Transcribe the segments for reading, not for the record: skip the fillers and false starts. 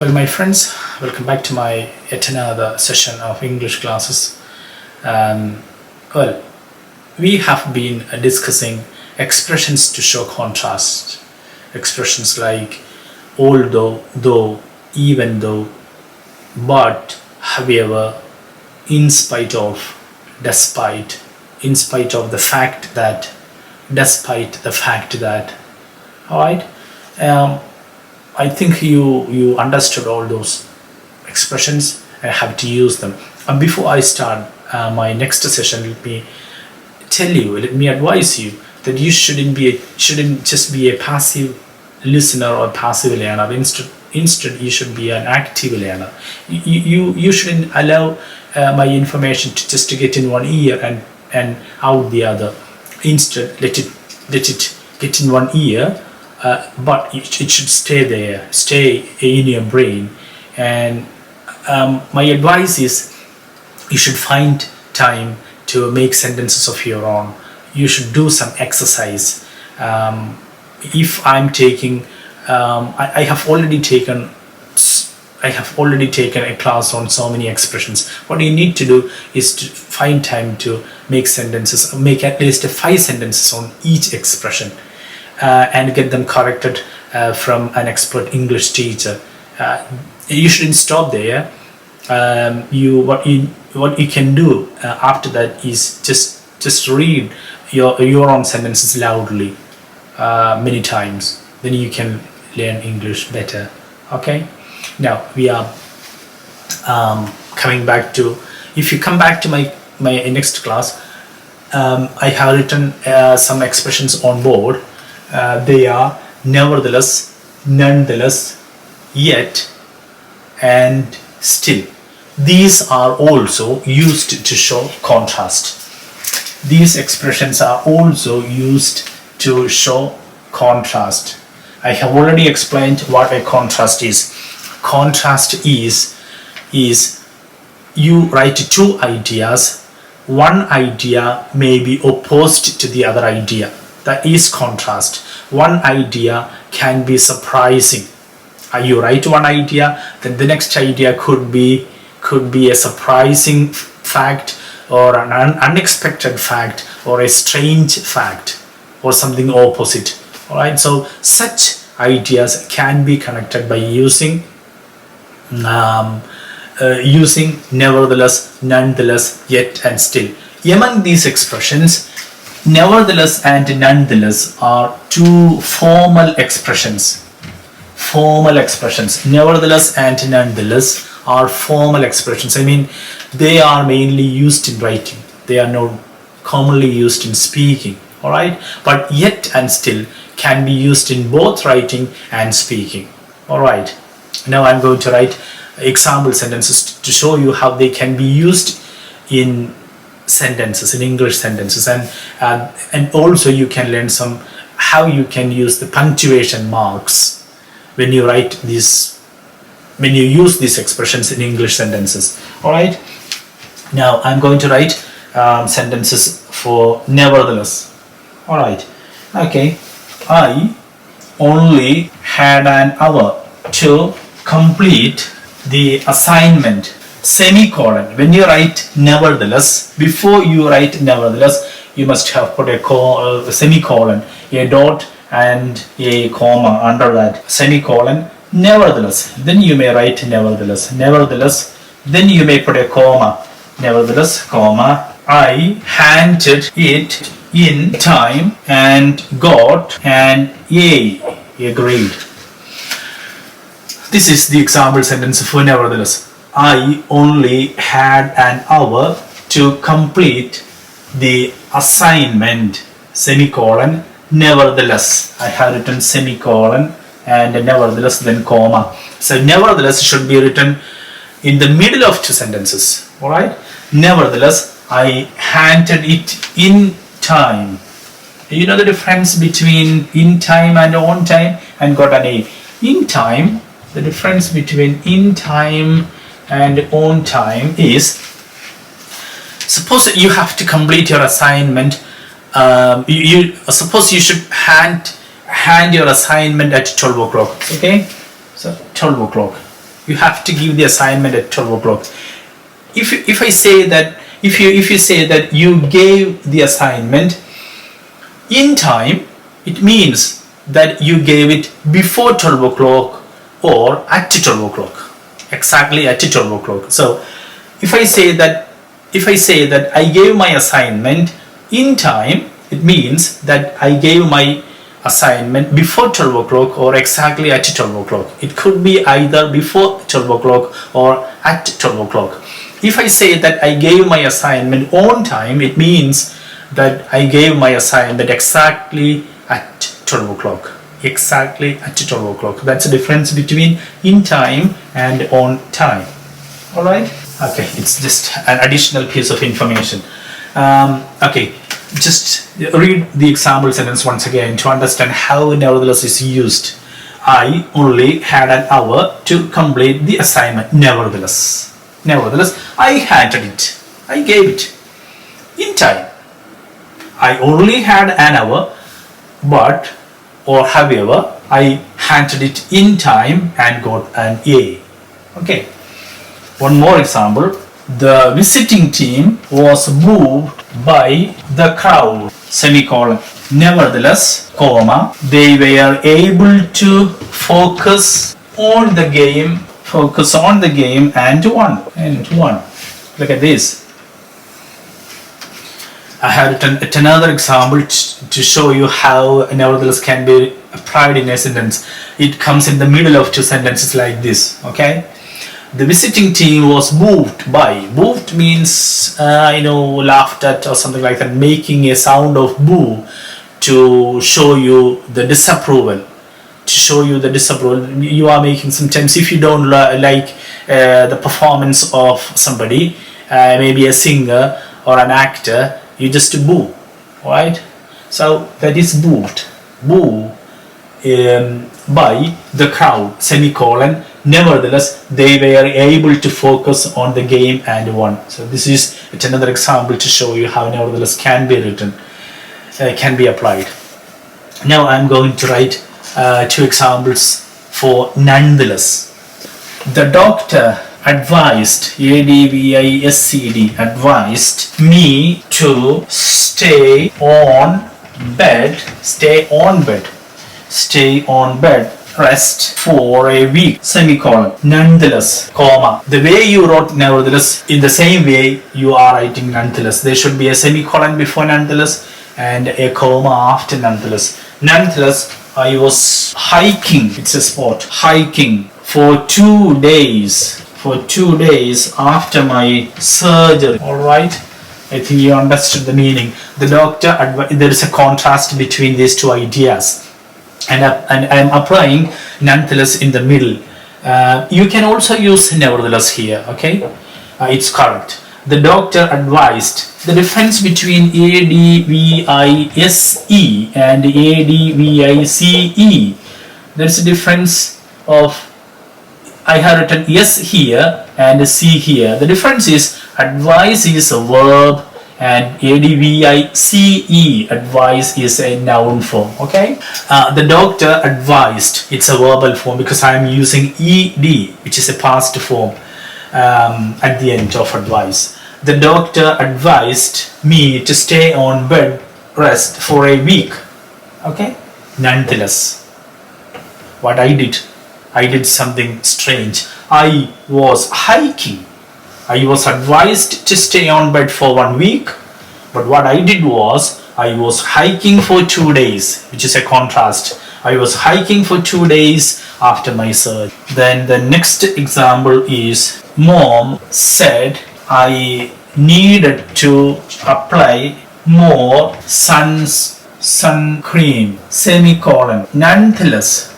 Well, my friends, welcome back to my yet another session of English classes. Well, we have been discussing expressions to show contrast. Expressions like although, though, even though, but, however, in spite of, despite, in spite of the fact that, despite the fact that. All right. I think you understood all those expressions and have to use them. And before I start my next session, let me advise you that you shouldn't just be a passive listener or passive learner. Instead, you should be an active learner. You shouldn't allow my information to get in one ear and out the other. Instead, let it get in one ear. But it should stay in your brain. And my advice is you should find time to make sentences of your own. You should do some exercise. If I'm taking, I have already taken a class on so many expressions. What you need to do is to find time to make sentences, make at least 5 sentences on each expression. And get them corrected from an expert English teacher. You shouldn't stop there. What you can do after that is just read your own sentences loudly many times. Then you can learn English better. Okay. Now we are coming back to. If you come back to my next class, I have written some expressions on board. They are nevertheless, nonetheless, yet, and still. These are also used to show contrast. These expressions are also used to show contrast. I have already explained what a contrast is. Contrast is you write 2 ideas. One idea may be opposed to the other idea. That is contrast. One idea can be surprising. You write one idea, then the next idea could be a surprising fact, or an unexpected fact, or a strange fact, or something opposite. All right. So such ideas can be connected by using nevertheless, nonetheless, yet, and still. Among these expressions, nevertheless and nonetheless are 2 formal expressions. Nevertheless and nonetheless are formal expressions. I mean, they are mainly used in writing. They are not commonly used in speaking. All right. But yet and still can be used in both writing and speaking. All right. Now I'm going to write example sentences to show you how they can be used in sentences, in English sentences, and also you can learn how you can use the punctuation marks when you use these expressions in English sentences. All right. Now I'm going to write sentences for nevertheless. All right. Okay. I only had an hour to complete the assignment. Semicolon. When you write nevertheless, before you write nevertheless, you must have put a semicolon, a dot and a comma under that. Semicolon, nevertheless. Then you may write nevertheless. Nevertheless, then you may put a comma. Nevertheless, comma. I handed it in time and got an A grade. This is the example sentence for nevertheless. I only had an hour to complete the assignment. Semicolon, nevertheless. I have written semicolon and nevertheless, then comma. So nevertheless should be written in the middle of 2 sentences. All right. Nevertheless, I handed it in time. You know the difference between in time and on time, and got an A. In time, the difference between in time and on time is, suppose you have to complete your assignment. Suppose you should hand your assignment at 12 o'clock. Okay, so 12 o'clock. You have to give the assignment at 12 o'clock. If I say that, if you say that you gave the assignment in time, it means that you gave it before 12 o'clock or at 12 o'clock, exactly at 12 o'clock. So if I say that I gave my assignment in time, it means that I gave my assignment before 12 o'clock or exactly at 12 o'clock. It could be either before 12 o'clock or at 12 o'clock. If I say that I gave my assignment on time, it means that I gave my assignment exactly at 12 o'clock. Exactly at 12 o'clock. That's the difference between in time and on time. Alright? Okay, it's just an additional piece of information. Okay, just read the example sentence once again to understand how nevertheless is used. I only had an hour to complete the assignment. Nevertheless, I handed it. I gave it in time. I only had an hour, but or however, I handed it in time and got an A. Okay. One more example. The visiting team was moved by the crowd. Semicolon. Nevertheless, comma, they were able to focus on the game and won. Look at this. I have written another example to show you how nevertheless can be applied in a sentence. It comes in the middle of two sentences like this. Okay. The visiting team was moved by. Moved means laughed at or something like that, making a sound of boo to show you the disapproval. You are making, sometimes if you don't like the performance of somebody, maybe a singer or an actor, you just boo, right? So that is moved. Boo by the crowd, semicolon. Nevertheless, they were able to focus on the game and won. So this is another example to show you how nevertheless can be written, can be applied. Now I'm going to write two examples for nonetheless. The doctor advised, ADVISCD, advised me to stay on bed, rest for a week, semicolon. Nonetheless, comma. The way you wrote nevertheless, in the same way you are writing nonetheless. There should be a semicolon before nonetheless and a comma after nonetheless. Nonetheless, I was hiking, it's a sport, hiking for 2 days, after my surgery. Alright, I think you understood the meaning. The doctor, there is a contrast between these two ideas. And I'm applying nonetheless in the middle. You can also use nevertheless here, okay? It's correct. The doctor advised. The difference between ADVISE and ADVICE. There's a difference of, I have written yes here and C here. The difference is advise is a verb and ADVICE, advice, is a noun form. Okay. The doctor advised, it's a verbal form because I am using ED, which is a past form at the end of advice. The doctor advised me to stay on bed rest for a week. Okay. Nonetheless, what I did something strange. I was hiking. I was advised to stay on bed for 1 week, but what I did was I was hiking for 2 days, which is a contrast. I was hiking for 2 days after my surgery. Then the next example is mom said I needed to apply more sunscreen, semicolon. Nonetheless,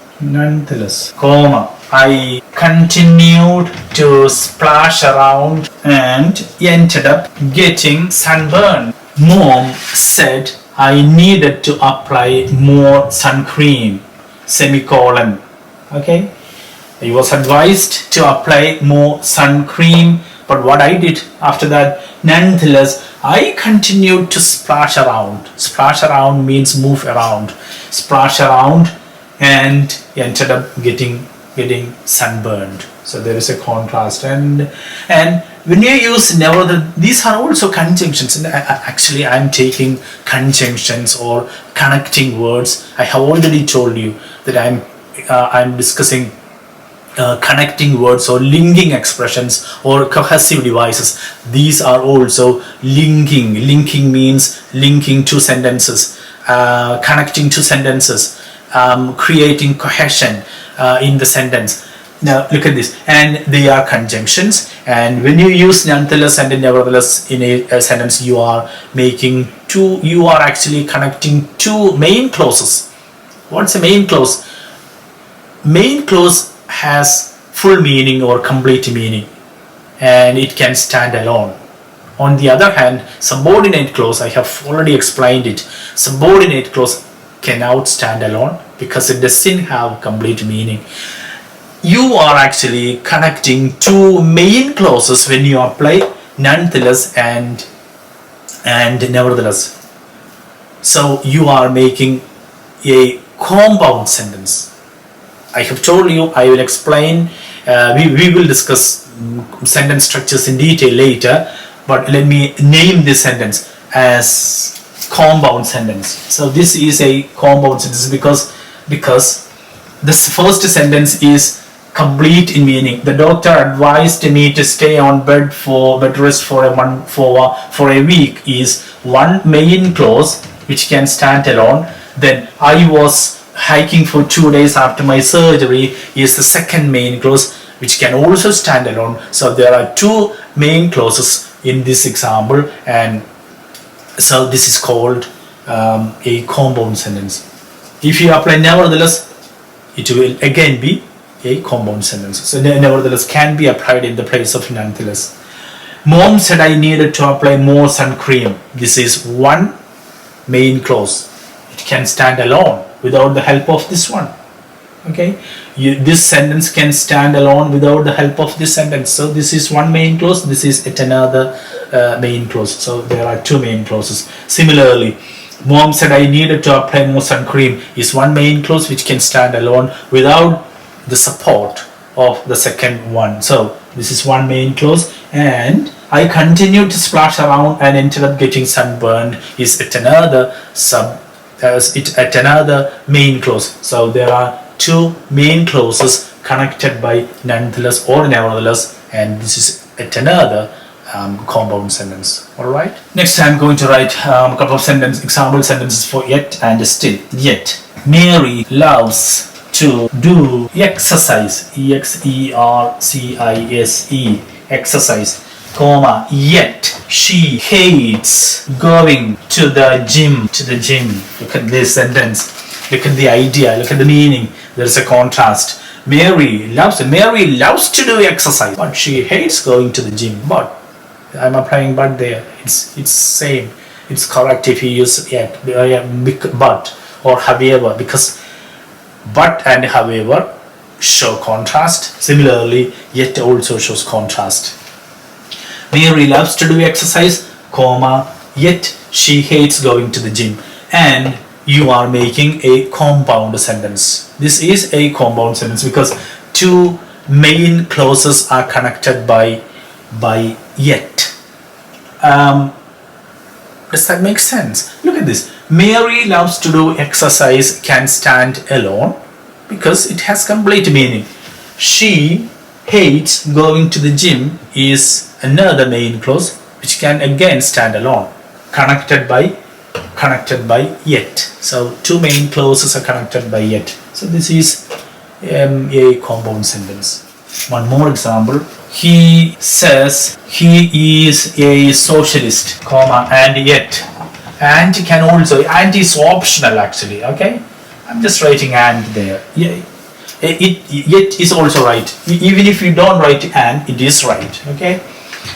comma. I continued to splash around and ended up getting sunburned. Mom said I needed to apply more sun cream, semicolon. Okay, I was advised to apply more sun cream, but what I did after that, nonetheless, I continued to splash around. Splash around means move around. Splash around and ended up getting getting sunburned. So there is a contrast, and when you use nevertheless, these are also conjunctions. And actually, I'm taking conjunctions or connecting words. I have already told you that I'm discussing connecting words or linking expressions or cohesive devices. These are also linking. Linking means linking two sentences, connecting two sentences, creating cohesion in the sentence. Now look at this, and they are conjunctions, and when you use nonetheless and nevertheless in a sentence, you are actually connecting two main clauses. What's a main clause? Main clause has full meaning or complete meaning, and it can stand alone. On the other hand, subordinate clause, I have already explained it. Subordinate clause cannot stand alone because it doesn't have complete meaning. You are actually connecting two main clauses when you apply nonetheless and nevertheless. So you are making a compound sentence. I have told you, I will explain, we will discuss sentence structures in detail later, but let me name this sentence as compound sentence. So this is a compound sentence because this first sentence is complete in meaning. The doctor advised me to stay on bed rest for a week is one main clause which can stand alone. Then I was hiking for 2 days after my surgery is the second main clause which can also stand alone. So there are two main clauses in this example, and so this is called a compound sentence. If you apply nevertheless, it will again be a compound sentence. So nevertheless can be applied in the place of nonetheless. Mom said I needed to apply more sun cream. This is one main clause. It can stand alone without the help of this one. Okay, this sentence can stand alone without the help of this sentence. So this is one main clause, this is yet another main clause. So there are two main clauses. Similarly, Mom said I needed to apply more sun cream is one main clause which can stand alone without the support of the second one. So this is one main clause, and I continued to splash around and ended up getting sunburned is yet another main clause. So there are two main clauses connected by nonetheless or nevertheless, and this is yet another compound sentence. All right. Next, I'm going to write a couple of example sentences for yet and still. Yet Mary loves to do exercise, exercise, exercise, comma, yet she hates going to the gym. Look at this sentence, look at the idea, look at the meaning. There's a contrast. Mary loves to do exercise, but she hates going to the gym. But I'm applying but there, it's same, it's correct if you use yet, but or however, because but and however show contrast. Similarly, yet also shows contrast. Mary loves to do exercise, comma, yet she hates going to the gym. And you are making a compound sentence. This is a compound sentence because two main clauses are connected by yet. Does that make sense? Look at this. Mary loves to do exercise can stand alone because it has complete meaning. She hates going to the gym is another main clause which can again stand alone, connected by yet. So two main clauses are connected by yet. So this is a compound sentence. One more example. He says he is a socialist, comma, and yet. And can also, and is optional actually, okay? I'm just writing and there. Yeah, yet is also right. Even if you don't write and, it is right, okay?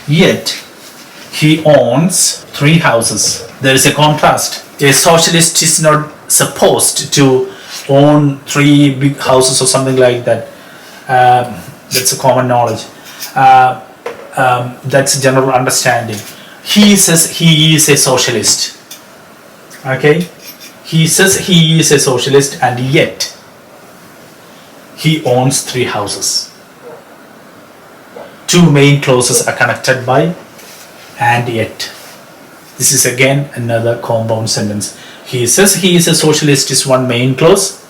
Yet he owns 3 houses. There is a contrast. A socialist is not supposed to own 3 big houses or something like that. That's a common knowledge. That's a general understanding. He says he is a socialist. Okay, he says he is a socialist, and yet He owns 3 houses. 2 main clauses are connected by and yet. This is again another compound sentence. He says he is a socialist is one main clause.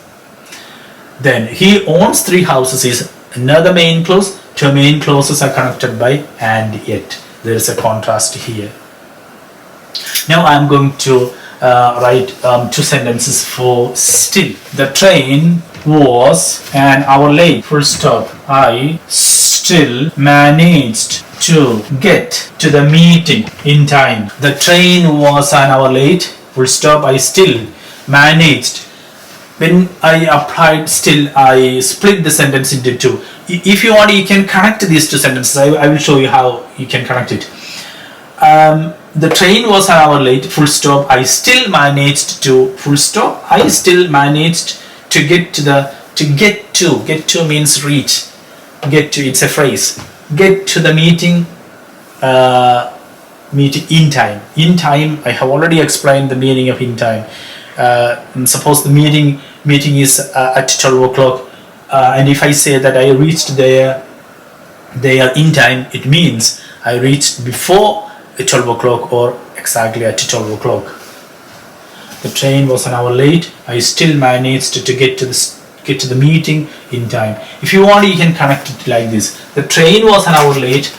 Then he owns 3 houses is another main clause. 2 main clauses are connected by and yet. There is a contrast here. Now I am going to write 2 sentences for still. The train was an hour late. Full stop. I still managed to get to the meeting in time. The train was an hour late. Full stop. I still managed. When I applied still, I split the sentence into 2. If you want, you can connect these 2 sentences. I will show you how you can connect it. The train was an hour late. Full stop. I still managed to. Full stop. I still managed to get to the. Get to means reach. Get to. It's a phrase. Get to the meeting. Meeting in time. In time. I have already explained the meaning of in time. Suppose the meeting is at 12 o'clock, and if I say that I reached there in time, it means I reached before 12 o'clock or exactly at 12 o'clock. The train was an hour late. I still managed to get to the meeting in time. If you want, you can connect it like this. The train was an hour late.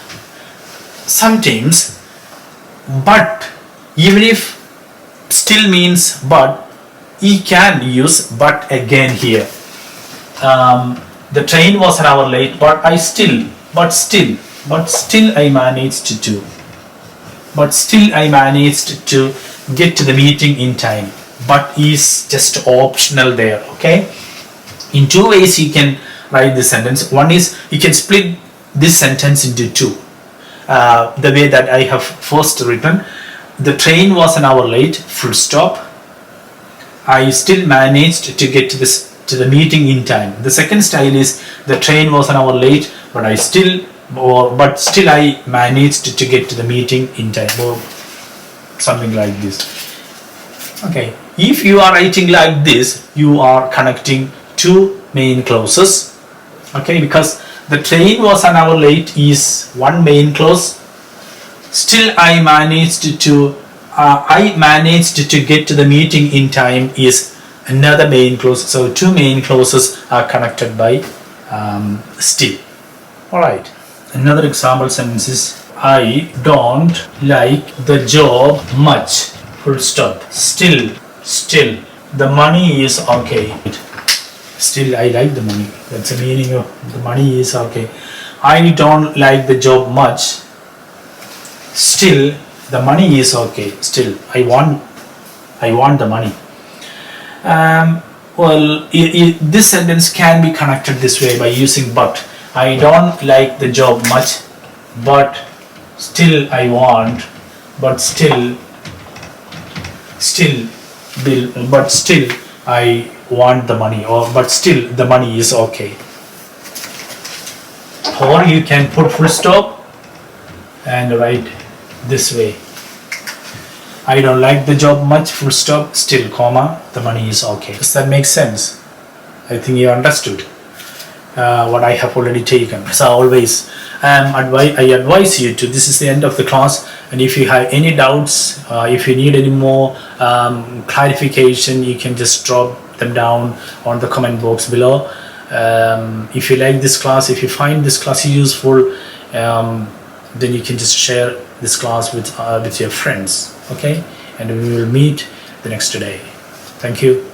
Sometimes, but even if still means but, you can use but again here. The train was an hour late, but still I managed to. But still I managed to get to the meeting in time. But is just optional there, okay? In 2 ways you can write this sentence. One is you can split this sentence into 2. The way that I have first written. The train was an hour late, full stop. I still managed to get to the meeting in time. The second style is the train was an hour late, but still I managed to get to the meeting in time, or something like this. Okay, if you are writing like this, you are connecting 2 main clauses. Okay, because the train was an hour late is one main clause. Still I managed to get to the meeting in time is another main clause. So 2 main clauses are connected by still. Alright, another example sentence is I don't like the job much. Full stop. Still the money is okay. Still I like the money. That's the meaning of the money is okay. I don't like the job much. Still the money is okay. Still I want the money. This sentence can be connected this way by using but. I don't like the job much, but still I want. But still I want the money, or but still the money is okay. Or you can put full stop and write this way. I don't like the job much, full stop, still, comma, the money is okay. Does that make sense? I think you understood what I have already taken. So always, I advise you to, this is the end of the class, and if you have any doubts, if you need any more clarification, you can just drop them down on the comment box below. If you like this class, if you find this class useful, then you can just share this class with your friends, okay? And we will meet the next day. Thank you.